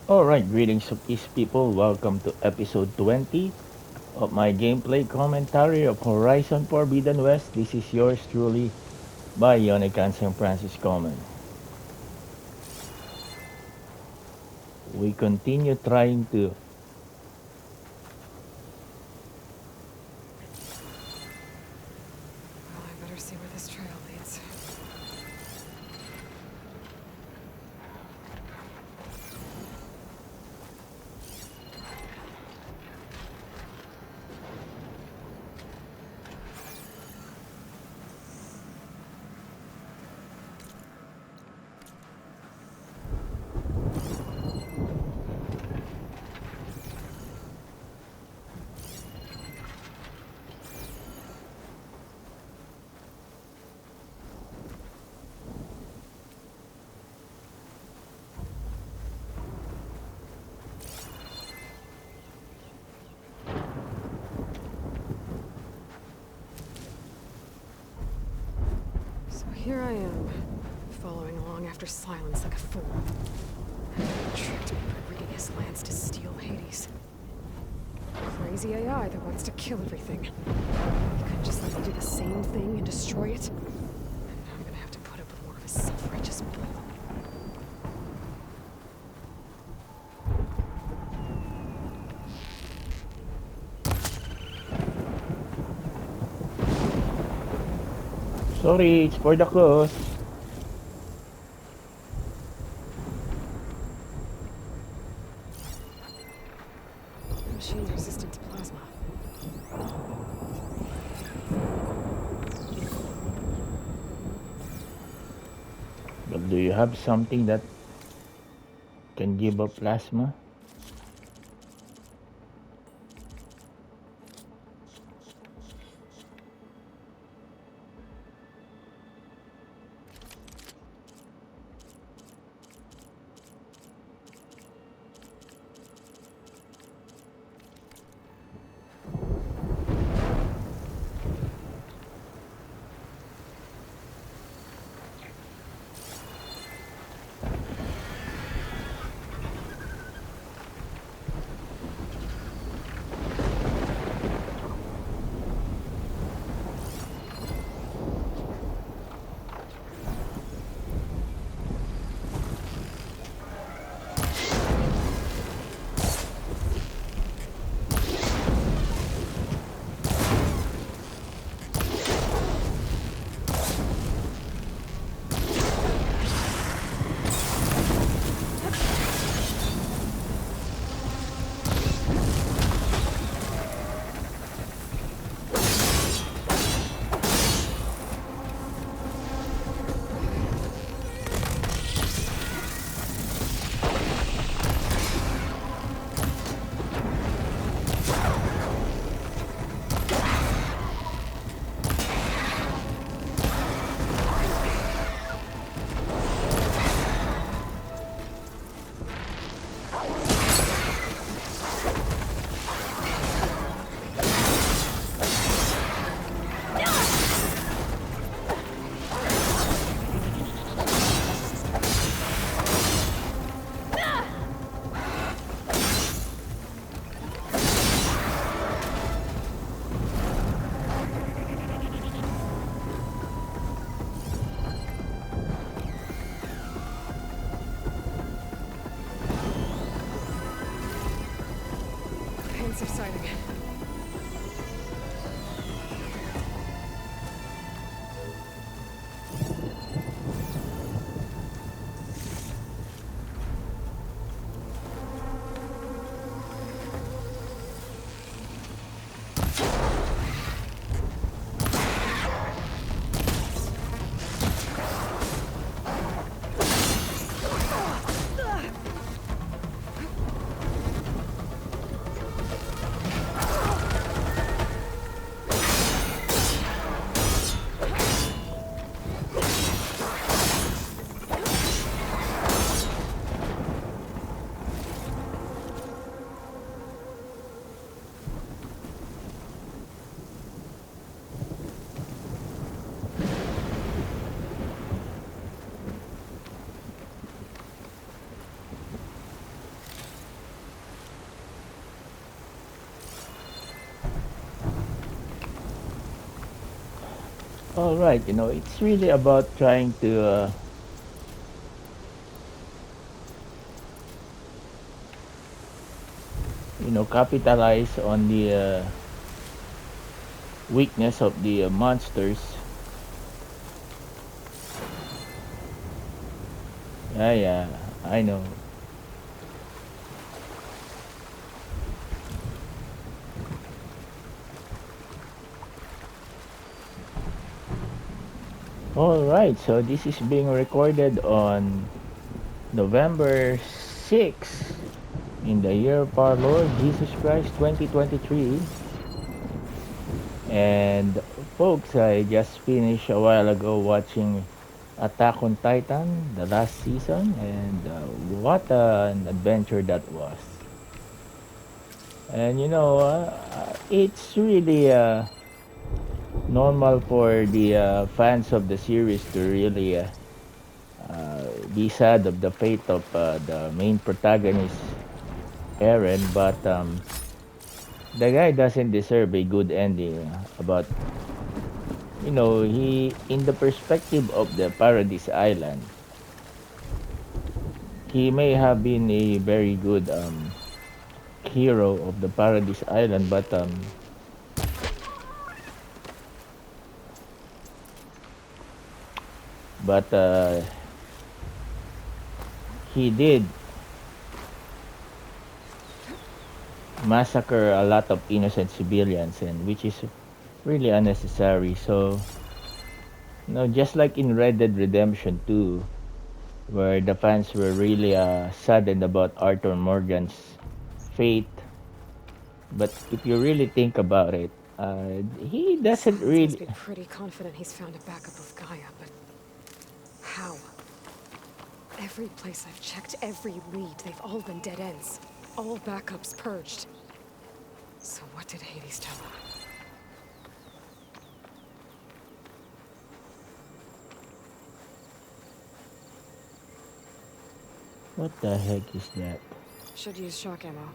Alright, greetings of peace people. Welcome to episode 20 of my gameplay commentary of Horizon Forbidden West. This is yours truly by Yonikan St. Francis Common. We continue trying to Well, I better see where this trail leads. So here I am, following along after Silence like a fool. He tricked me by rigging his lance to steal Hades. Crazy AI that wants to kill everything. You couldn't just let me do the same thing and destroy it? I'm gonna have to put up with more of his self-righteous bull. sorry, it's for the cause. Machine's resistant to plasma. But do you have something that can give up plasma? Pain subsiding. All right, it's really about trying to, capitalize on the weakness of the monsters. Yeah, yeah, I know. All right, so this is being recorded on November 6th in the year of our Lord Jesus Christ 2023. And folks, I just finished a while ago watching Attack on Titan, the last season, and what an adventure that was. And it's really normal for the fans of the series to really be sad of the fate of the main protagonist, Eren, but the guy doesn't deserve a good ending. About he in the perspective of the Paradise Island, he may have been a very good hero of the Paradise Island, but he did massacre a lot of innocent civilians, and which is really unnecessary. So just like in Red Dead Redemption 2, where the fans were really saddened about Arthur Morgan's fate. But if you really think about it, he doesn't Silence must really. be pretty confident he's found a backup of Gaia, but how? Every place I've checked, every lead, they've all been dead ends. All backups purged. So what did Hades tell him? What the heck is that? Should use shock ammo.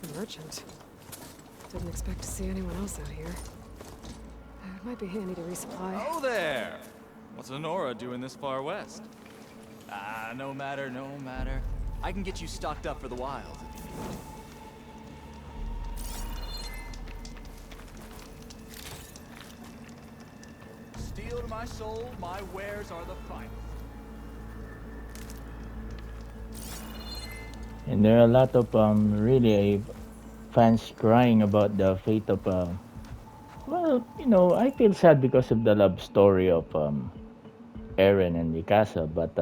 A merchant. Didn't expect to see anyone else out here. It might be handy to resupply. Oh there! What's Honora doing this far west? Ah, no matter, no matter. I can get you stocked up for the wild if you need. Steel to my soul, my wares are the finest. And there are a lot of really fans crying about the fate of well, I feel sad because of the love story of Eren and Mikasa, but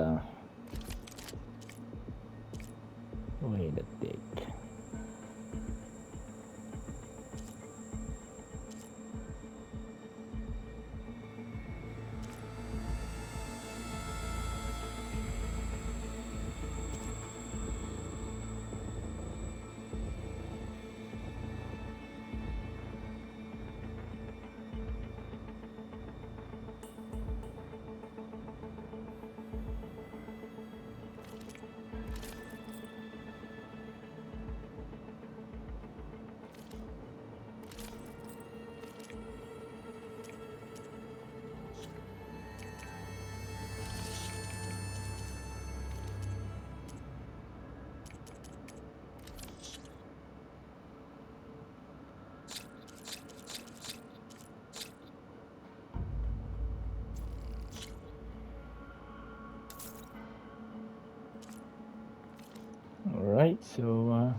wait a tick. All right, so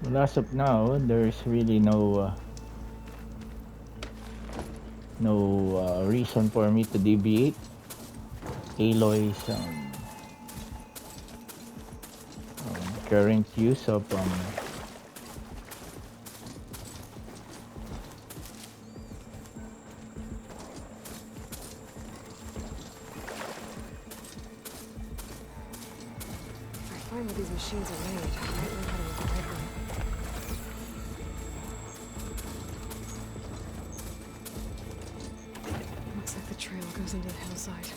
Well, as of now, there's really no reason for me to deviate. Aloy's current use of If I find where these machines are made, I might learn how to avoid them. Looks like the trail goes into the hillside.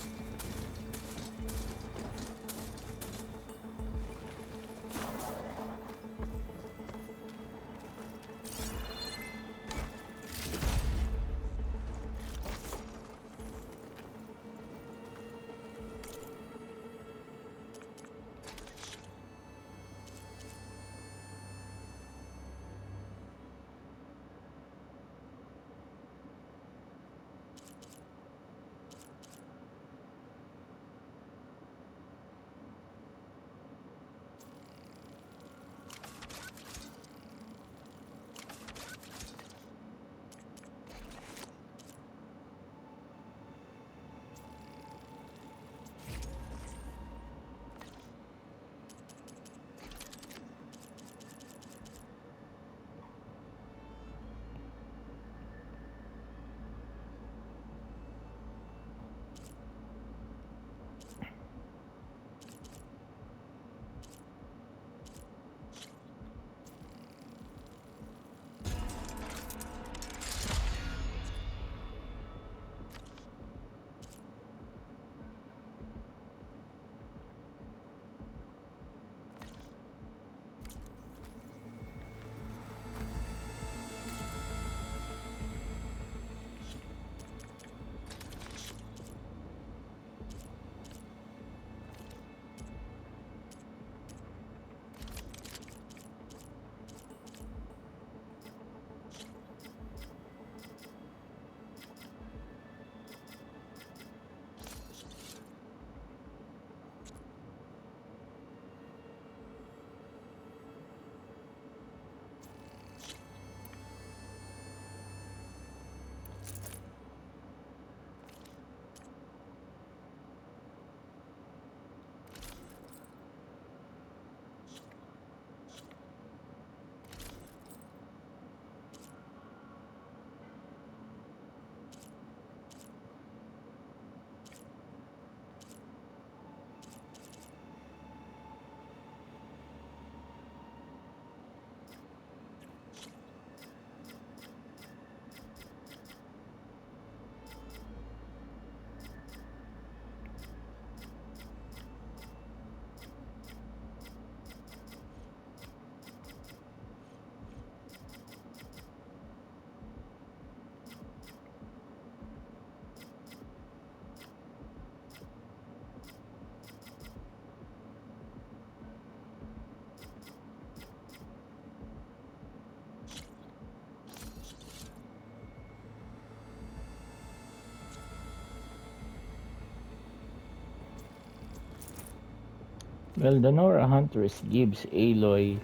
Well, the Nora Huntress gives Aloy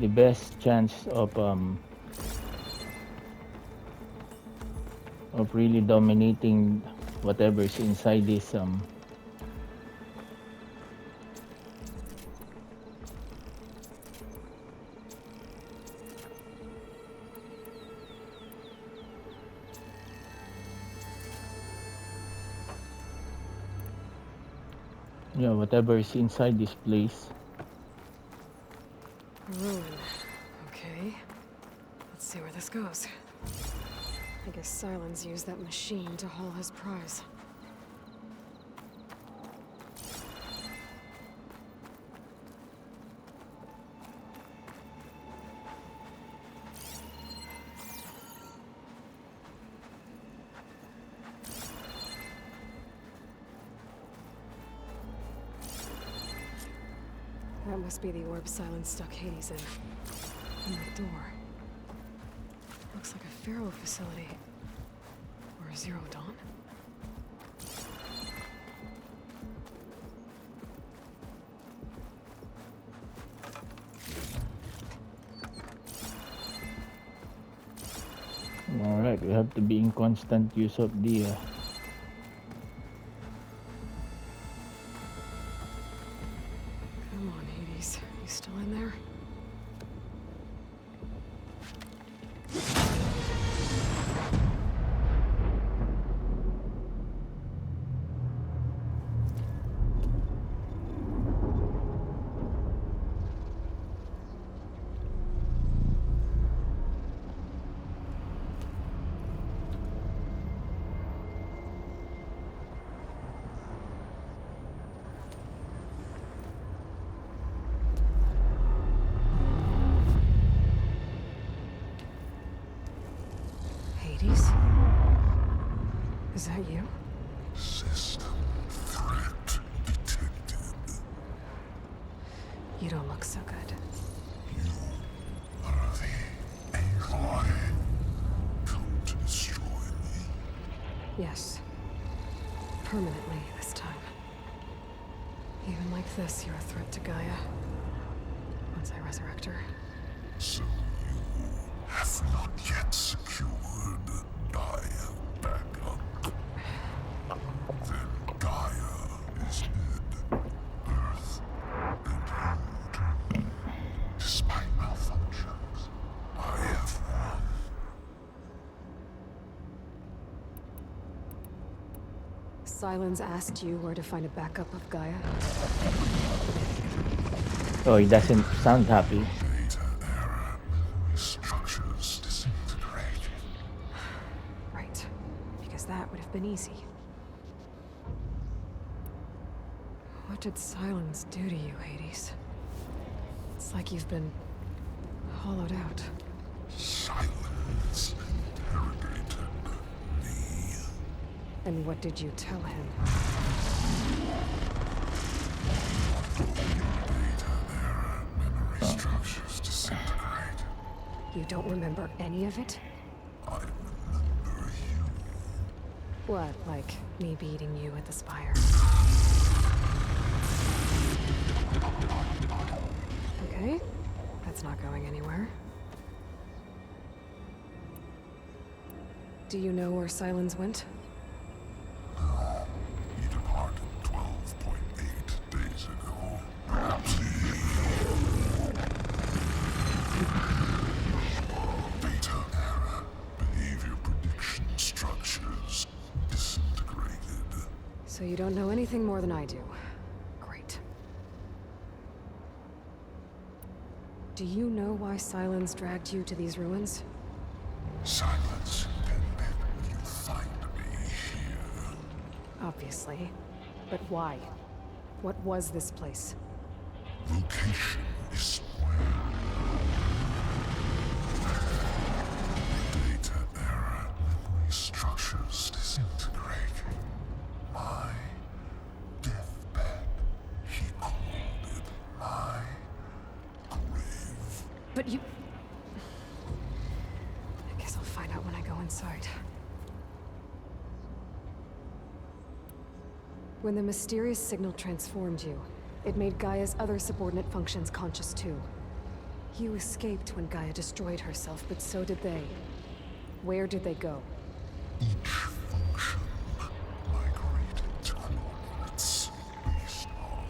the best chance of really dominating whatever's inside this yeah, whatever is inside this place. Ruin. Okay. Let's see where this goes. I guess Silence used that machine to haul his prize. That must be the orb Silence stuck Hades in. And that door. Looks like a Pharaoh facility. Or a Zero Dawn? Alright, we have to be in constant use of the Come on, Hades. You still in there? Hades? Is that you? System threat detected. You don't look so good. Are the Aloy come to destroy me? Yes. Permanently this time. Even like this, you're a threat to Gaia. Once I resurrect her. So you have not yet secured Gaia back up. Then Gaia is dead. Earth and you too. Despite malfunctions, I have won. Sylens asked you where to find a backup of Gaia. Oh, he doesn't sound happy. Data error. Memory structures disintegrated. Right. Because that would have been easy. What did Sylens do to you, Hades? It's like you've been hollowed out. Silence interrogated me. And what did you tell him? Data error. Memory structures disintegrate. You don't remember any of it? I remember you. What, like me beating you at the Spire? Okay, that's not going anywhere. Do you know where Sylens went? He departed 12.8 days ago. Perhaps he... Data error. Behavior prediction structures disintegrated. So you don't know anything more than I do. Great. Do you know why Sylens dragged you to these ruins? Silence intended you find me here. Obviously. But why? What was this place? Location is where. Data error. Memory structures disintegrating. My deathbed. He called it my grave. But you... I guess I'll find out when I go inside. When the mysterious signal transformed you, it made Gaia's other subordinate functions conscious too. You escaped when Gaia destroyed herself, but so did they. Where did they go? Each function migrated to coordinates based on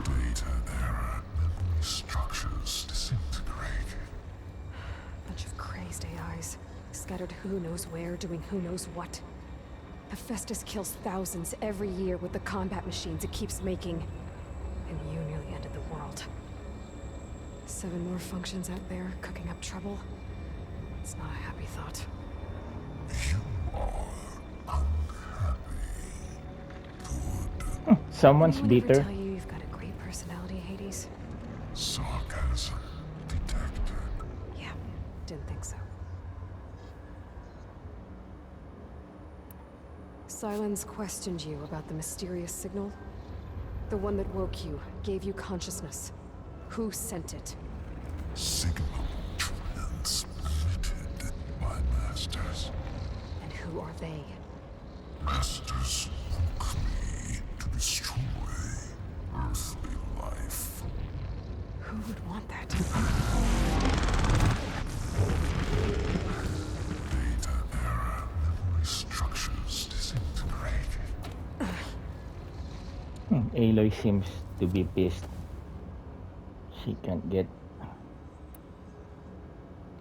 data error. Memory structures disintegrated. Bunch of crazed AIs, scattered who knows where, doing who knows what. Hephaestus kills thousands every year with the combat machines it keeps making. And you nearly ended the world. 7 more functions out there, cooking up trouble. It's not a happy thought. You are unhappy. Good. Someone's Anyone ever bitter. tell you you've got a great personality, Hades? Sarcasm detected. Yeah, didn't think so. Sylens questioned you about the mysterious signal. The one that woke you, gave you consciousness. Who sent it? Signal transmitted by masters. And who are they? Masters woke me to destroy earthly life. Who would want that? Aloy seems to be pissed. She can't get.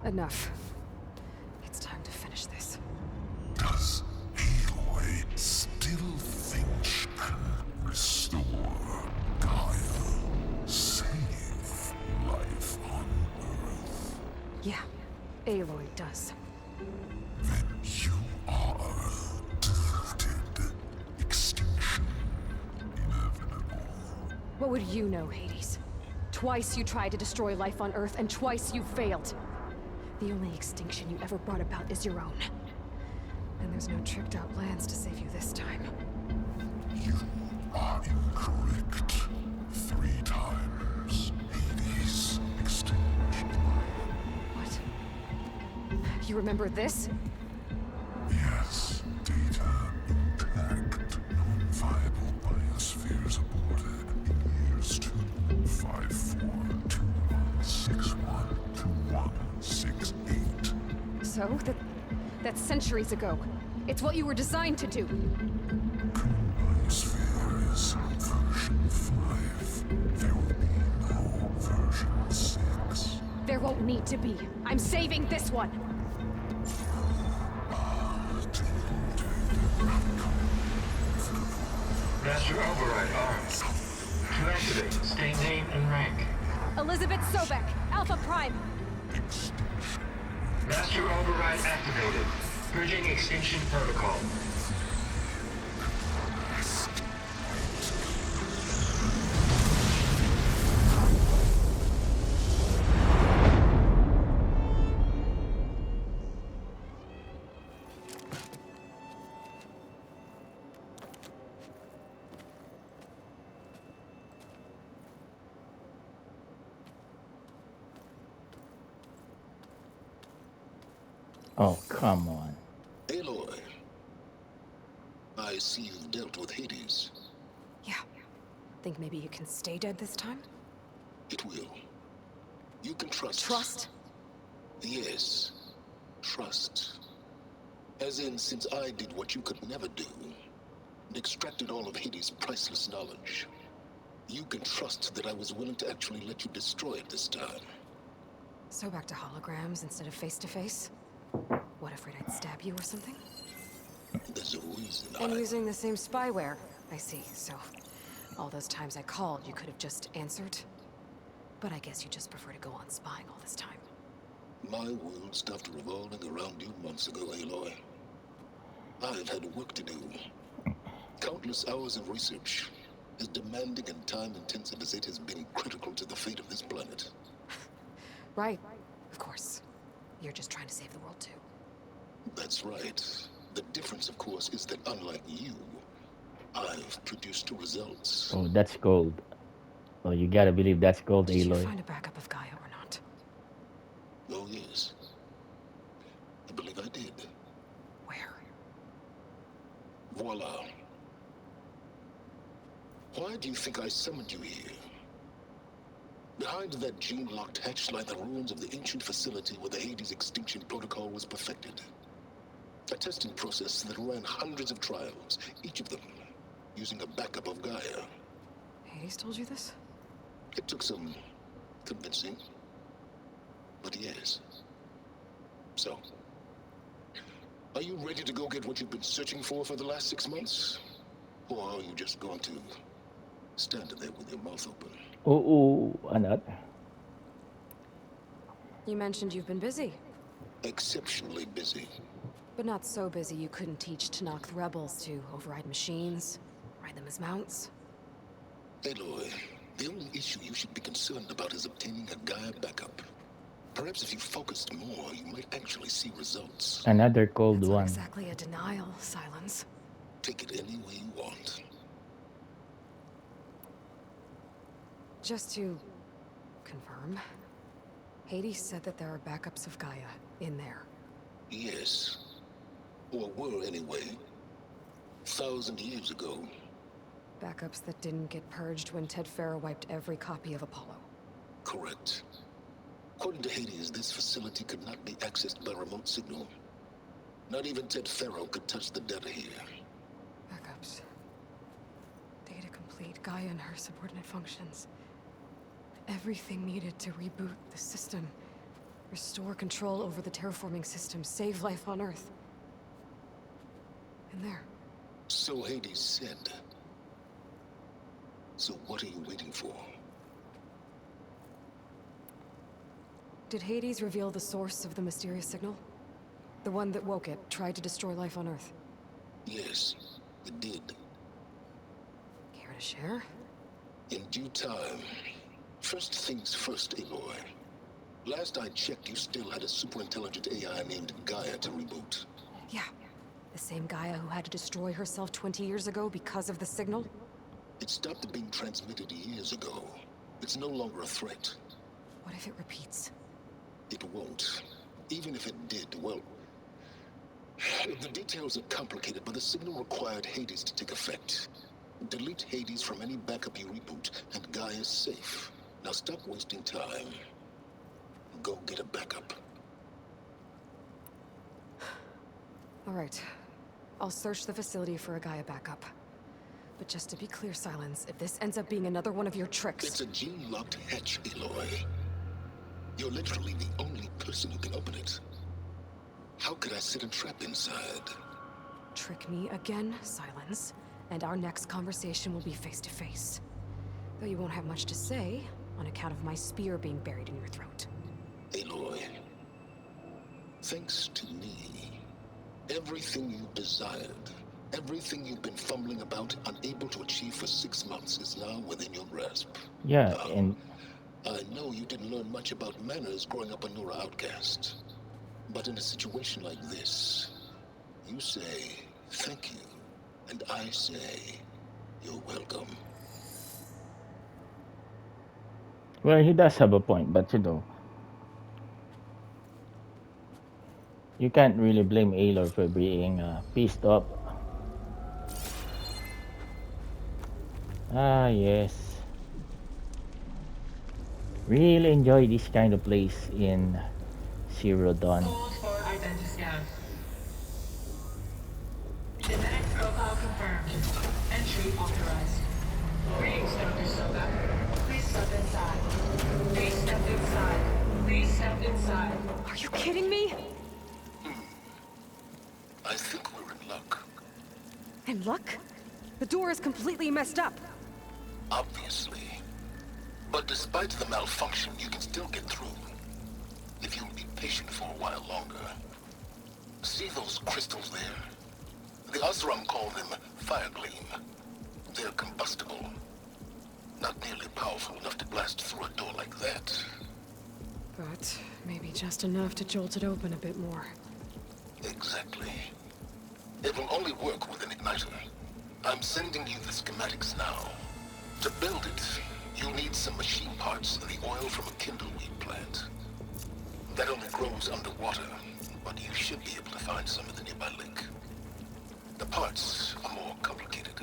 Enough. It's time to finish this. Does Aloy still think she can restore Gaia? Save life on Earth? Yeah, Aloy does. Then you are deluded. Extinction inevitable. What would you know, Hades? Twice you tried to destroy life on Earth, and twice you failed. The only extinction you ever brought about is your own. And there's no tricked-out plans to save you this time. You are incorrect. 3 times. Hades extinguished. What? You remember this? Yes, data intact. Non-viable biospheres aborted in years 254, 2161, 2168. So? That's centuries ago. It's what you were designed to do. Biosphere is version 5. There will be no version 6. There won't need to be. I'm saving this one. Master override armed. To activate, state name and rank. Elizabeth Sobek, Alpha Prime. Master override activated. Purging extinction protocol. Oh, come on. Aloy, I see you've dealt with Hades. Yeah. Think maybe you can stay dead this time? It will. You can trust. Trust? Yes. Trust. As in, since I did what you could never do, and extracted all of Hades' priceless knowledge, you can trust that I was willing to actually let you destroy it this time. So back to holograms instead of face-to-face? What, afraid I'd stab you or something? There's a reason And I... using the same spyware. I see, so... all those times I called, you could have just answered? But I guess you just prefer to go on spying all this time. My world stopped revolving around you months ago, Aloy. I've had work to do. Countless hours of research, as demanding and time-intensive as it has been critical to the fate of this planet. Right. Of course. You're just trying to save the world, too. That's right. The difference, of course, is that unlike you, I've produced results. Oh, that's gold. Oh, you gotta believe that's gold, Did you Aloy. find a backup of Gaia or not? Oh, yes. I believe I did. Where? Voila. Why do you think I summoned you here? Behind that gene-locked hatch lie the ruins of the ancient facility where the Hades extinction protocol was perfected. A testing process that ran hundreds of trials, each of them using a backup of Gaia. Hades told you this? It took some convincing, but yes. So, are you ready to go get what you've been searching for the last 6 months? Or are you just going to stand there with your mouth open? Oo, ano? You mentioned you've been busy. Exceptionally busy. But not so busy you couldn't teach Tanakh rebels to override machines, ride them as mounts. Aloy, the only issue you should be concerned about is obtaining a Gaia backup. Perhaps if you focused more, you might actually see results. Another cold That's not one. exactly a denial, Silence. Take it any way you want. Just to confirm, Hades said that there are backups of Gaia in there. Yes. Or were anyway. 1,000 years ago. Backups that didn't get purged when Ted Farrow wiped every copy of Apollo. Correct. According to Hades, this facility could not be accessed by remote signal. Not even Ted Farrow could touch the data here. Backups. Data complete Gaia and her subordinate functions. Everything needed to reboot the system. Restore control over the terraforming system, save life on Earth. And there. So Hades said. So what are you waiting for? Did Hades reveal the source of the mysterious signal? The one that woke it, tried to destroy life on Earth? Yes, it did. Care to share? In due time. First things first, Aloy. Last I checked, you still had a super-intelligent AI named Gaia to reboot. Yeah. The same Gaia who had to destroy herself 20 years ago because of the signal? It stopped being transmitted years ago. It's no longer a threat. What if it repeats? It won't. Even if it did, well... The details are complicated, but the signal required Hades to take effect. Delete Hades from any backup you reboot, and Gaia's safe. Now stop wasting time. Go get a backup. All right. I'll search the facility for a Gaia backup. But just to be clear, Silence, if this ends up being another one of your tricks... It's a gene-locked hatch, Aloy. You're literally the only person who can open it. How could I set a trap inside? Trick me again, Silence, and our next conversation will be face-to-face. Though you won't have much to say, on account of my spear being buried in your throat. Aloy, thanks to me, everything you desired, everything you've been fumbling about, unable to achieve for 6 months, is now within your grasp. Yeah, and I know you didn't learn much about manners growing up a Nora outcast. But in a situation like this, you say, thank you, and I say, you're welcome. well, he does have a point, but you can't really blame Aloy for being pissed off. Ah, yes. Really enjoy this kind of place in Zero Dawn. Hold for identity scan. Genetic profile confirmed. Entry authorized. Greetings, Dr. Soga. Please step inside. Please step inside. Please step inside. Are you kidding me? I think we're in luck. And luck? The door is completely messed up. Obviously. But despite the malfunction, you can still get through. If you'll be patient for a while longer. See those crystals there? The Osram call them fire gleam. They're combustible. Not nearly powerful enough to blast through a door like that. But maybe just enough to jolt it open a bit more. Exactly. It will only work with an igniter. I'm sending you the schematics now. To build it, you'll need some machine parts and the oil from a kindleweed plant. That only grows underwater, but you should be able to find some in the nearby lake. The parts are more complicated.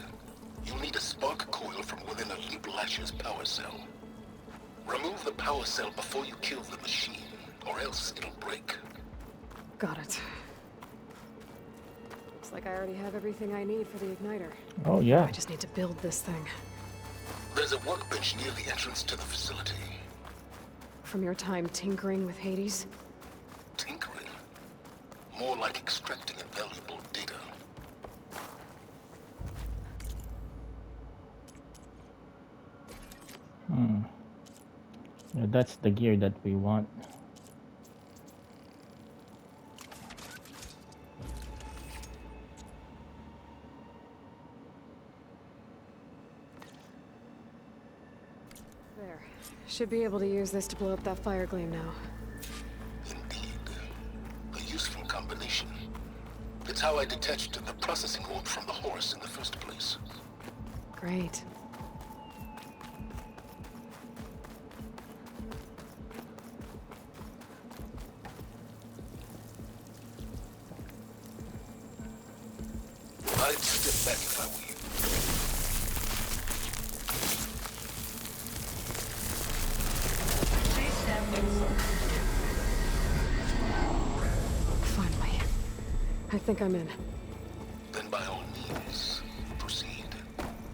You'll need a spark coil from within a Leap Lasher's power cell. Remove the power cell before you kill the machine, or else it'll break. Got it. Looks like I already have everything I need for the igniter. Oh yeah. I just need to build this thing. There's a workbench near the entrance to the facility. From your time tinkering with Hades? Tinkering? More like extracting invaluable data. Yeah, that's the gear that we want. There. Should be able to use this to blow up that fire gleam now. Indeed. A useful combination. It's how I detached the processing orb from the horse in the first place. Great. I'd step back if I were you. Please step inside. Finally. I think I'm in. Then by all means, proceed.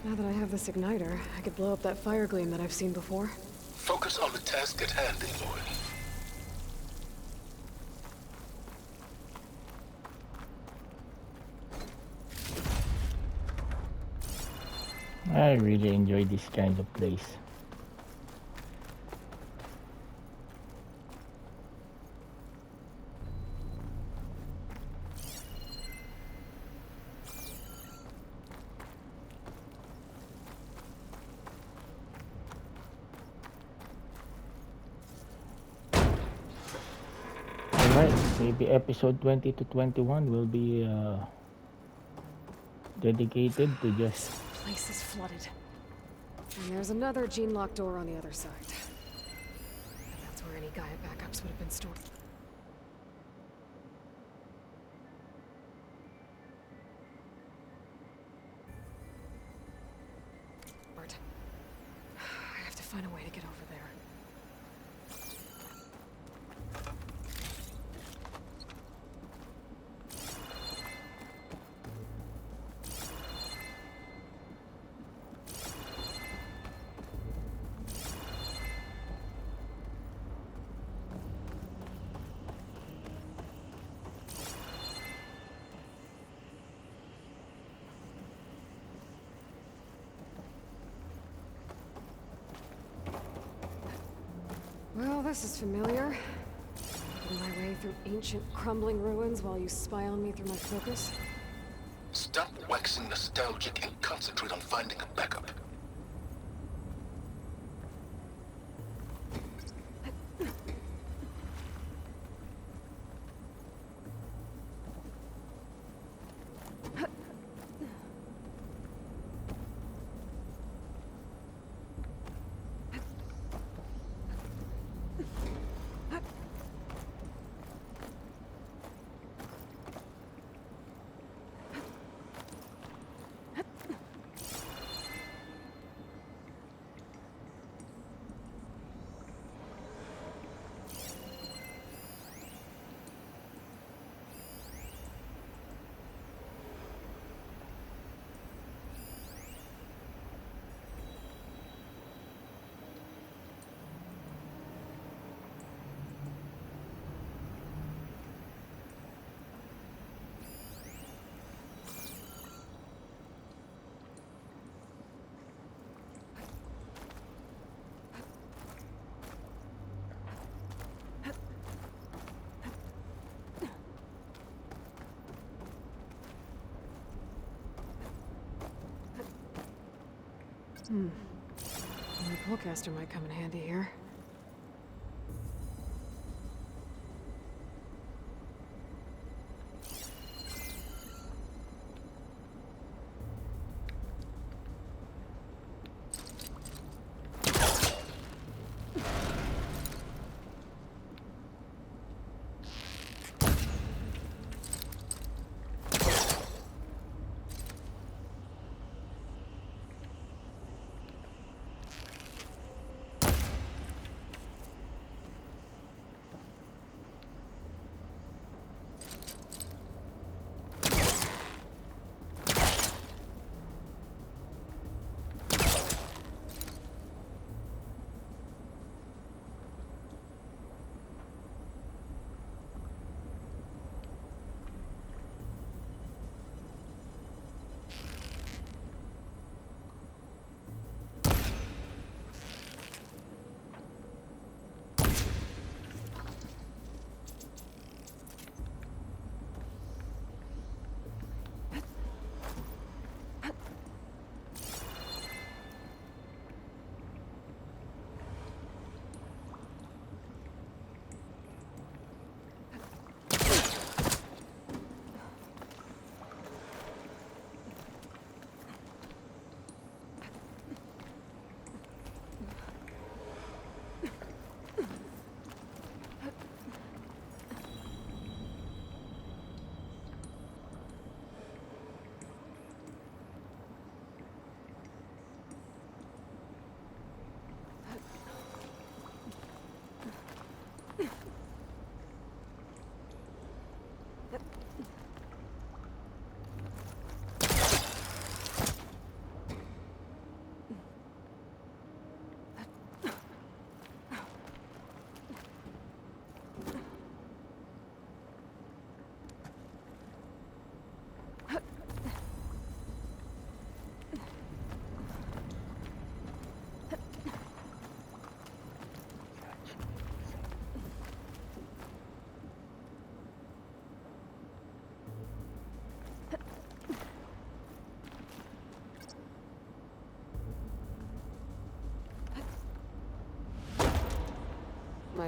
Now that I have this igniter, I could blow up that fire gleam that I've seen before. Focus on the task at hand, Aloy. I really enjoy this kind of place. Alright, maybe episode 20 to 21 will be dedicated to just... This place is flooded. And there's another gene-locked door on the other side. And that's where any Gaia backups would have been stored. Bart, I have to find a way to get over there. Well, this is familiar. Making my way through ancient, crumbling ruins while you spy on me through my focus. Stop waxing nostalgic and concentrate on finding a backup. My pullcaster might come in handy here.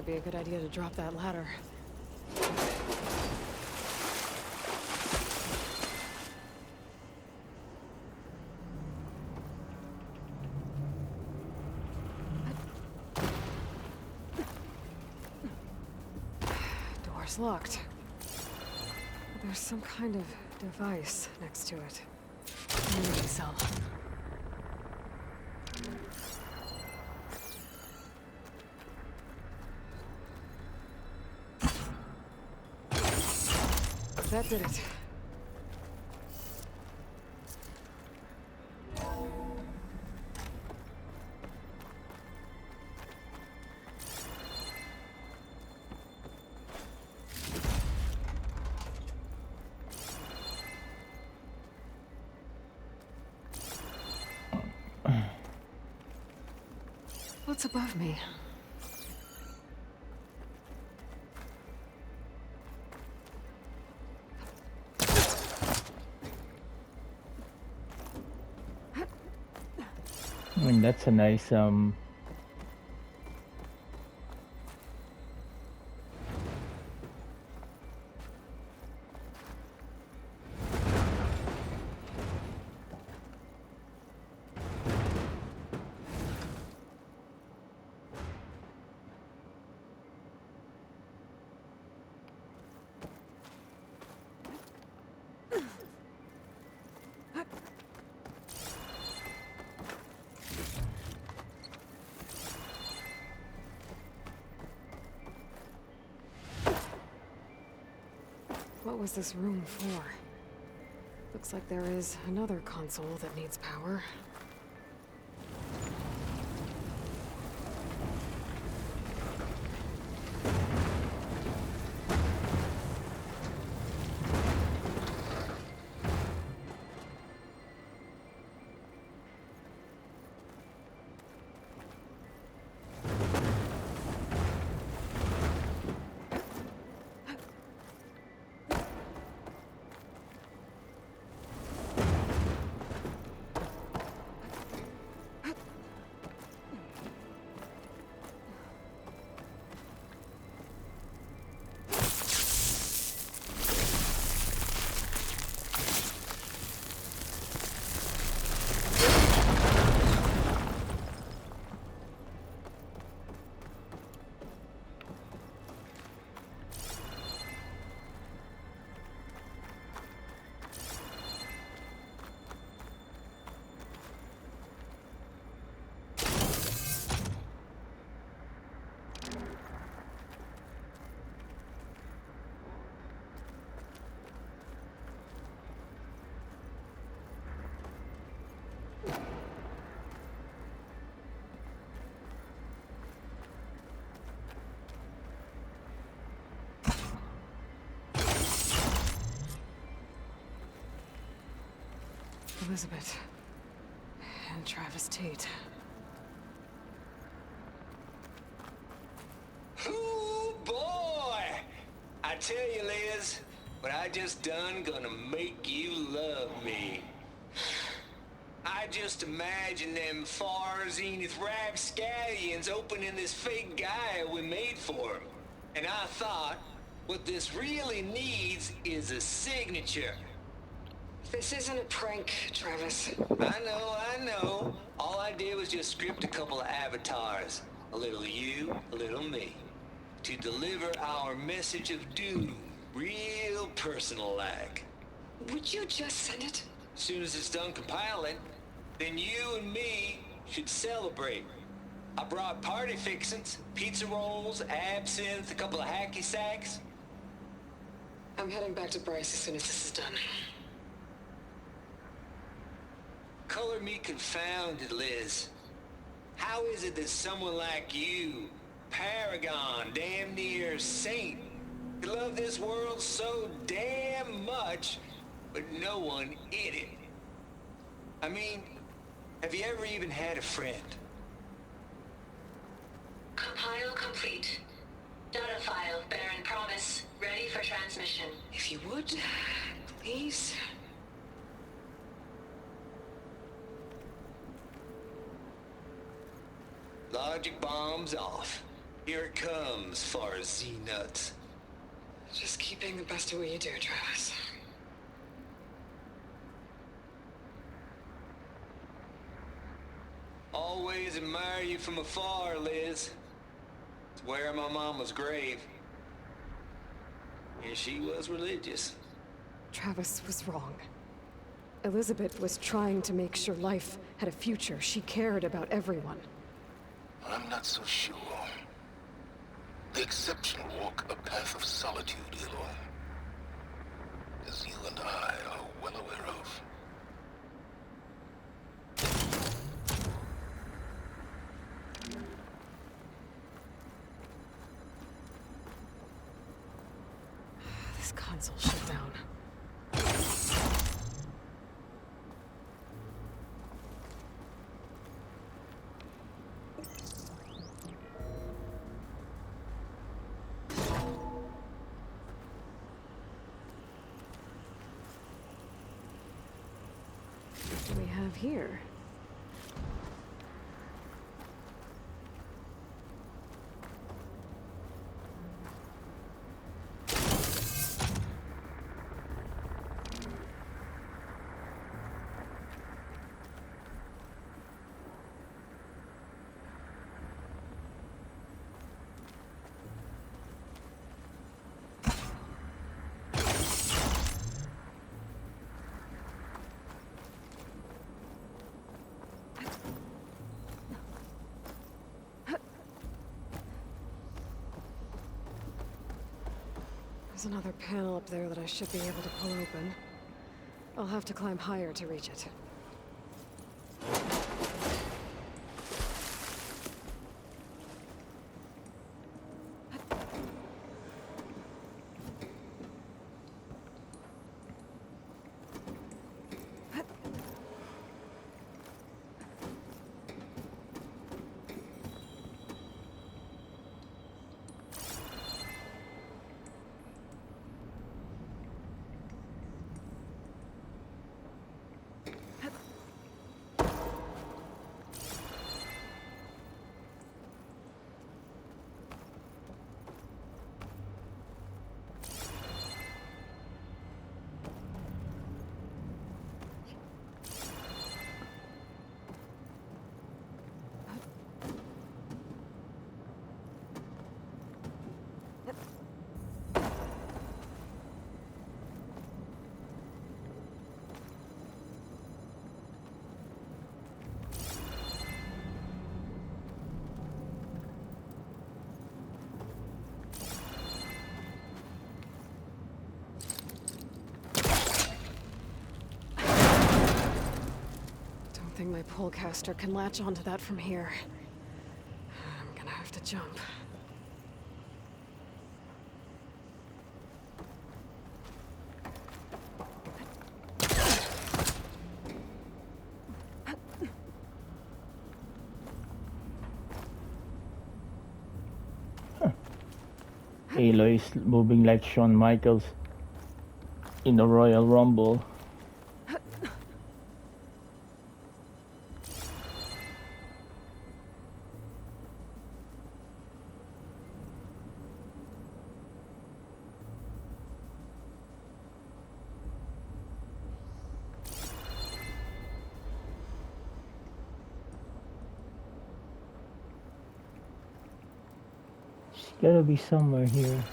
might be a good idea to drop that ladder. Door's locked. There's some kind of device next to it. Immunity cell. That did it. What's above me? I mean, that's a nice What was this room for? Looks like there is another console that needs power. Elizabeth. And Travis Tate. Ooh, boy! I tell you, Liz, what I just done gonna make you love me. I just imagine them far zenith rapscallions opening this fake guy we made for him. And I thought, what this really needs is a signature. This isn't a prank, Travis. I know. All I did was just script a couple of avatars. A little you, a little me. To deliver our message of doom, real personal-like. Would you just send it? As soon as it's done compiling, then you and me should celebrate. I brought party fixins, pizza rolls, absinthe, a couple of hacky sacks. I'm heading back to Bryce as soon as this is done. Color me confounded, Liz. How is it that someone like you, paragon, damn near saint, could love this world so damn much, but no one in it? I mean, have you ever even had a friend? Compile complete. Data file, Baron Promise, ready for transmission. If you would, please. Logic bombs off. Here it comes, far as Z-Nuts. Just keep being the best at what you do, Travis. Always admire you from afar, Liz. It's where my mama's grave. And she was religious. Travis was wrong. Elizabeth was trying to make sure life had a future. She cared about everyone. I'm not so sure. The exception walk a path of solitude, Aloy. As you and I are well aware of. This console shut down. What do we have here? There's another panel up there that I should be able to pull open. I'll have to climb higher to reach it. Don't think my pullcaster can latch onto that from here. I'm gonna have to jump. Aloy is moving like Shawn Michaels in the Royal Rumble. She's gotta be somewhere here.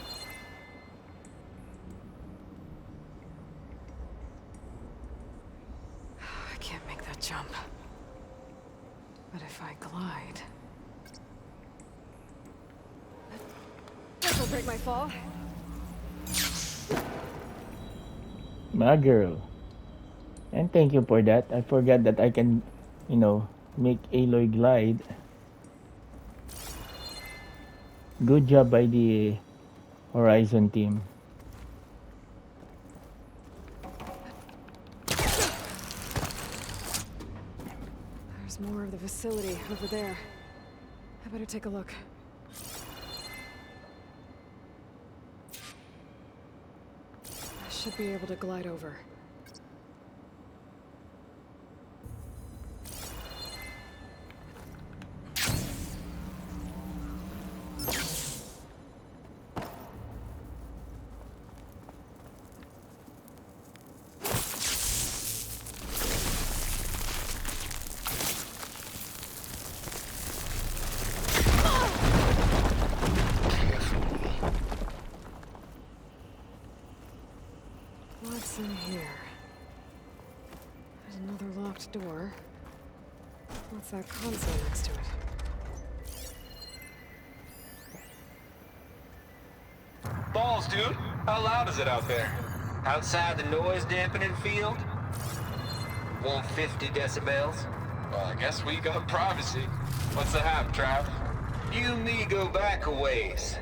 I can't make that jump. But if I glide... This'll break my fall. My girl. And thank you for that. I forgot that I can, make Aloy glide. Good job by the Horizon team. There's more of the facility over there. I better take a look. I should be able to glide over. Nothing here. There's another locked door. What's that console next to it? Balls, dude. How loud is it out there? Outside the noise dampening field? 150 decibels? Well, I guess we got privacy. What's the hap, Trav? You and me go back a ways.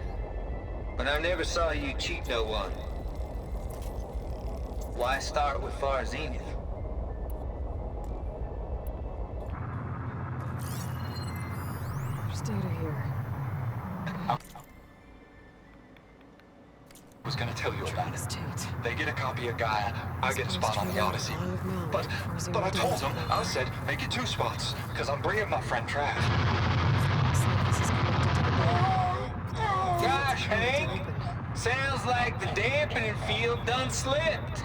But I never saw you cheat no one. Why start with Far Zenith? There's data here. I was gonna tell you about it. Travis Tate. They get a copy of Gaia, I get a spot on the Odyssey. But I told them, I said, make it 2 spots, because I'm bringing my friend Trav. Looks like this is connected to the Gosh, Hank! Sounds like the dampening field done slipped.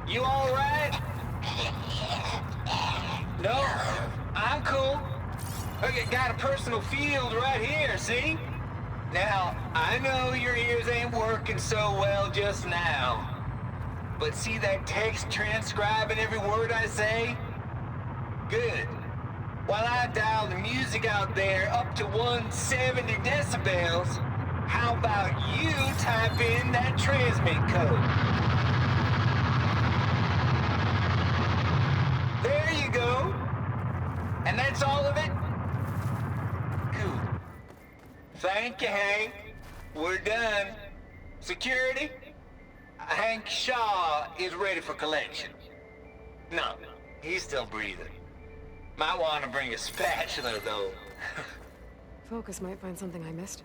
You alright? No, I'm cool. Okay, got a personal field right here, see? Now, I know your ears ain't working so well just now. But see that text transcribing every word I say? Good. While I dial the music out there up to 170 decibels, how about you type in that transmit code? There you go. And that's all of it? Cool. Thank you, Hank. We're done. Security? Hank Shaw is ready for collection. No, he's still breathing. Might want to bring a spatula, though. Focus might find something I missed.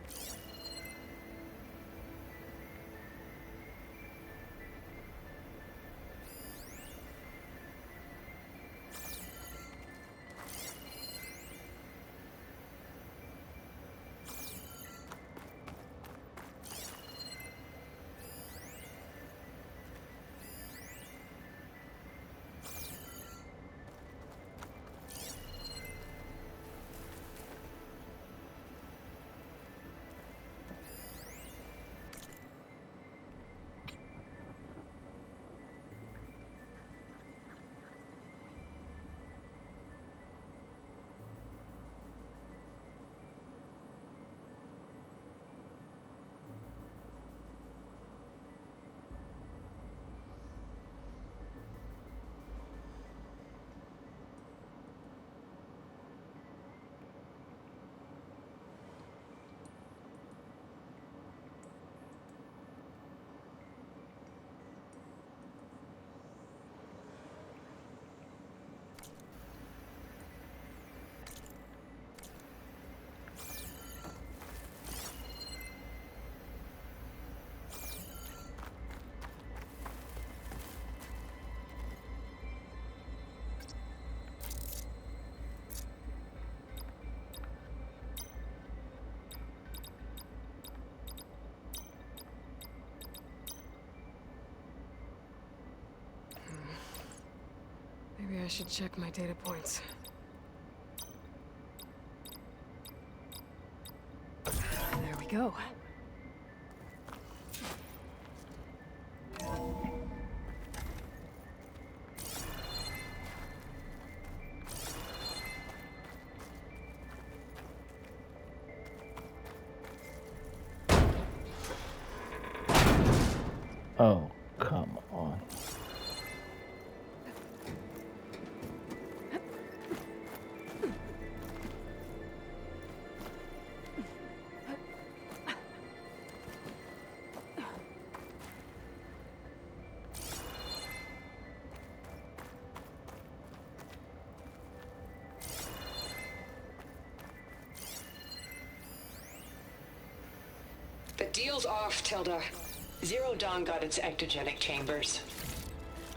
Maybe I should check my data points. There we go. Oh, come on. The deal's off, Tilda. Zero Dawn got its ectogenic chambers.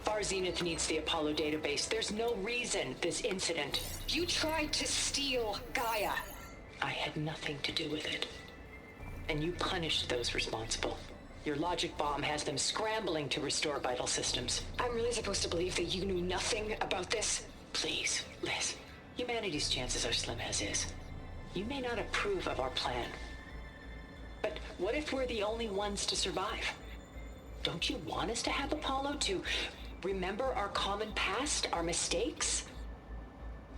Far Zenith needs the Apollo database. There's no reason this incident... You tried to steal Gaia. I had nothing to do with it. And you punished those responsible. Your logic bomb has them scrambling to restore vital systems. I'm really supposed to believe that you knew nothing about this? Please, Liz. Humanity's chances are slim as is. You may not approve of our plan. But what if we're the only ones to survive? Don't you want us to have Apollo to remember our common past, our mistakes?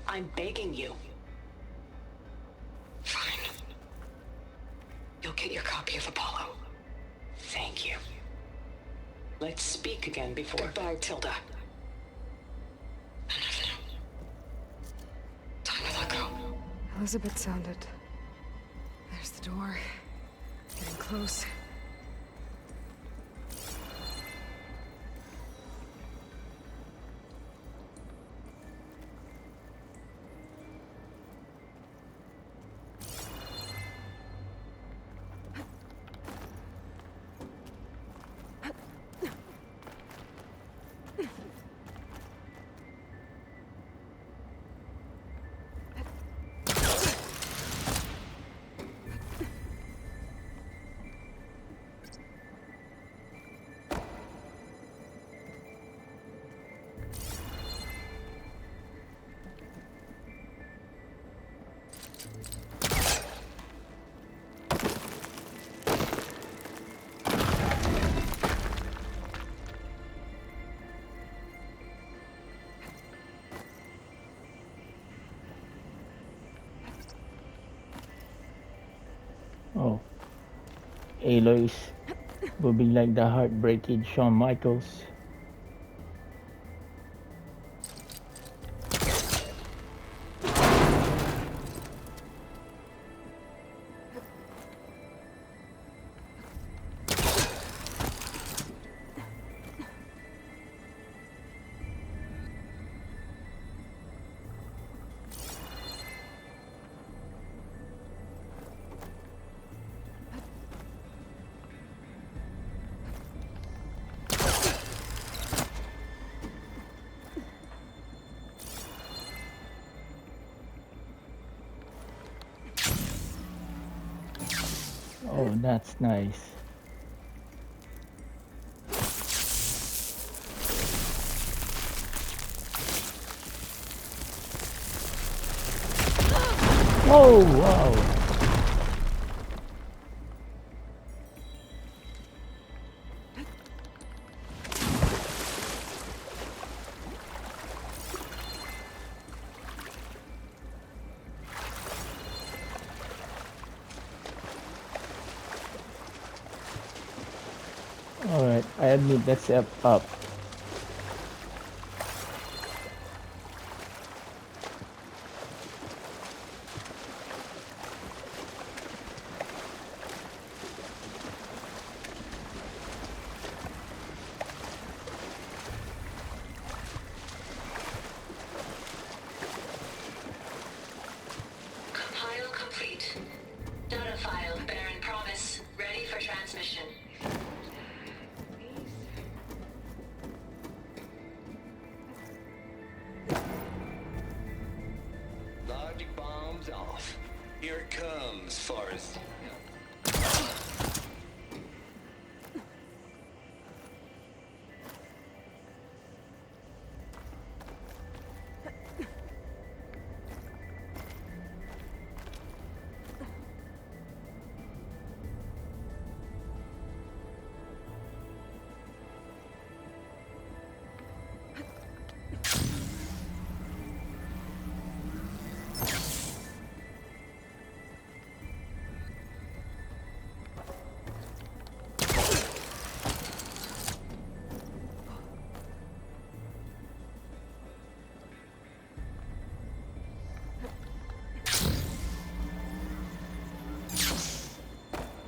I'm begging you. Fine. You'll get your copy of Apollo. Thank you. Let's speak again before... Goodbye, Tilda. Time to let go. Elizabeth sounded. There's the door. Getting close. Oh, Aloy's moving like the heartbreaking Shawn Michaels. Oh, that's nice. Oh, wow. Alright, I admit that's up. Compile complete. Data file bearing promise. Ready for transmission. Logic bombs off. Here it comes, Forrest.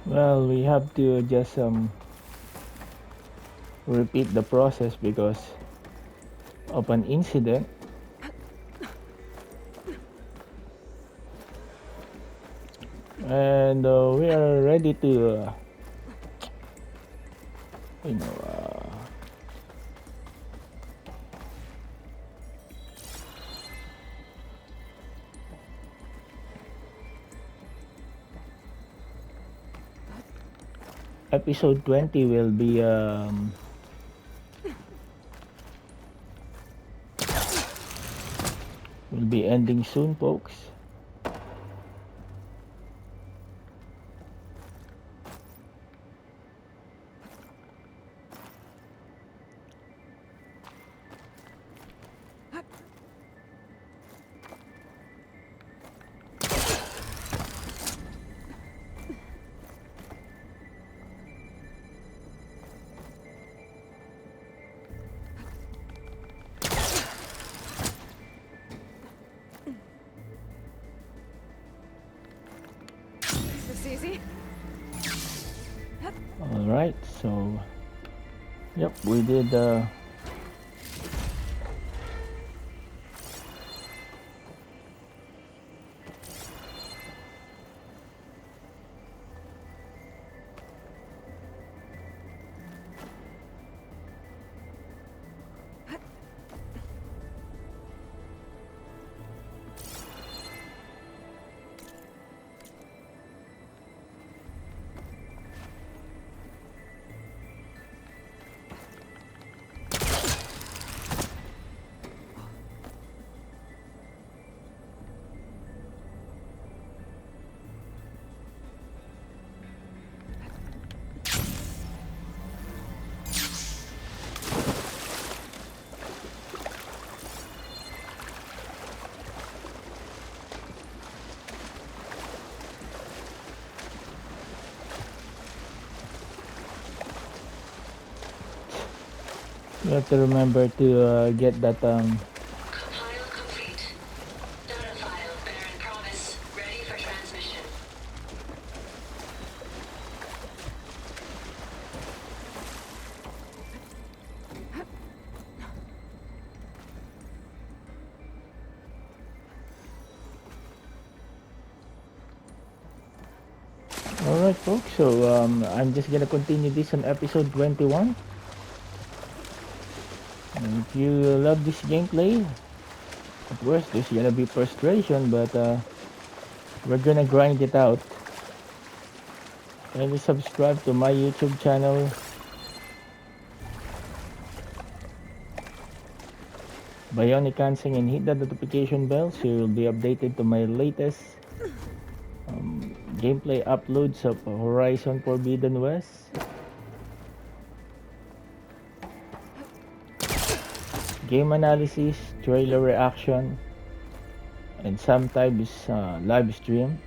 Well, we have to just repeat the process because of an incident. And we are ready to you know episode 20 will be ending soon, folks. Alright, so yep, we did you have to remember to get that Compile complete. Data file, Baron Promise, ready for transmission. Alright folks, so I'm just gonna continue this on episode 21. And if you love this gameplay, of course there's gonna be frustration, but we're gonna grind it out. Kindly subscribe to my YouTube channel. Bionic Hansing, and hit the notification bell so you'll be updated to my latest gameplay uploads of Horizon Forbidden West. Game analysis, trailer reaction, and sometimes live stream.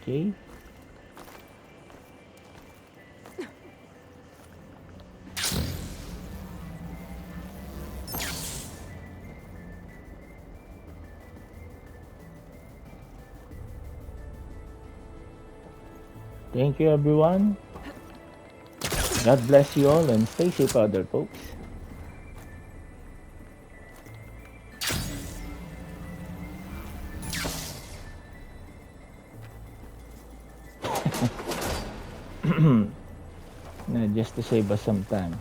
Okay. Thank you everyone. God bless you all and stay safe out there folks. Just to save us some time.